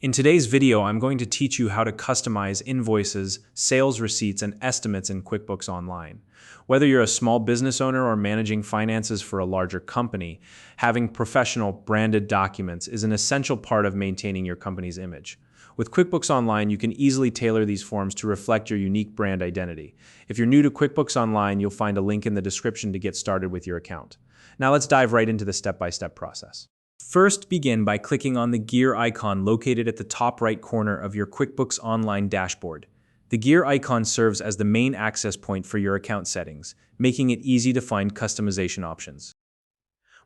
In today's video, I'm going to teach you how to customize invoices, sales receipts, and estimates in QuickBooks Online. Whether you're a small business owner or managing finances for a larger company, having professional branded documents is an essential part of maintaining your company's image. With QuickBooks Online, you can easily tailor these forms to reflect your unique brand identity. If you're new to QuickBooks Online, you'll find a link in the description to get started with your account. Now let's dive right into the step-by-step process. First, begin by clicking on the gear icon located at the top right corner of your QuickBooks Online dashboard. The gear icon serves as the main access point for your account settings, making it easy to find customization options.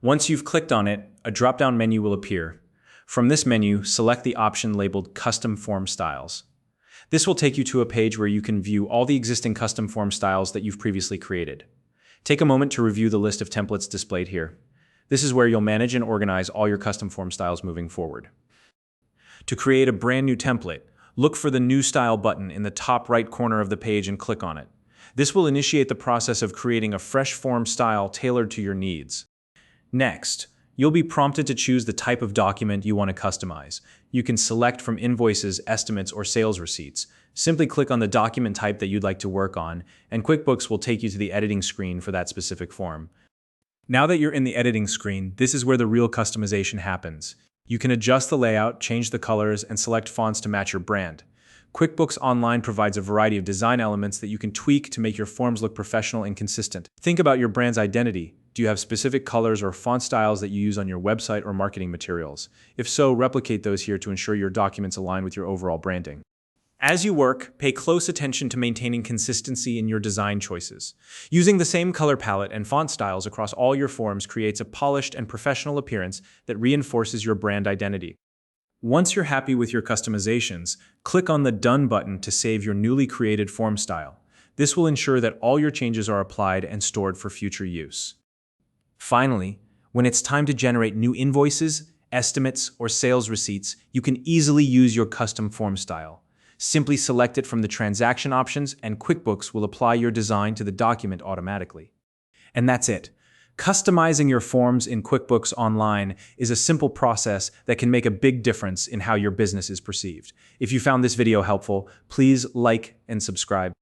Once you've clicked on it, a drop-down menu will appear. From this menu, select the option labeled Custom Form Styles. This will take you to a page where you can view all the existing custom form styles that you've previously created. Take a moment to review the list of templates displayed here. This is where you'll manage and organize all your custom form styles moving forward. To create a brand new template, look for the New Style button in the top right corner of the page and click on it. This will initiate the process of creating a fresh form style tailored to your needs. Next, you'll be prompted to choose the type of document you want to customize. You can select from invoices, estimates, or sales receipts. Simply click on the document type that you'd like to work on, and QuickBooks will take you to the editing screen for that specific form. Now that you're in the editing screen, this is where the real customization happens. You can adjust the layout, change the colors, and select fonts to match your brand. QuickBooks Online provides a variety of design elements that you can tweak to make your forms look professional and consistent. Think about your brand's identity. Do you have specific colors or font styles that you use on your website or marketing materials? If so, replicate those here to ensure your documents align with your overall branding. As you work, pay close attention to maintaining consistency in your design choices. Using the same color palette and font styles across all your forms creates a polished and professional appearance that reinforces your brand identity. Once you're happy with your customizations, click on the Done button to save your newly created form style. This will ensure that all your changes are applied and stored for future use. Finally, when it's time to generate new invoices, estimates, or sales receipts, you can easily use your custom form style. Simply select it from the transaction options and QuickBooks will apply your design to the document automatically. And that's it. Customizing your forms in QuickBooks Online is a simple process that can make a big difference in how your business is perceived. If you found this video helpful, please like and subscribe.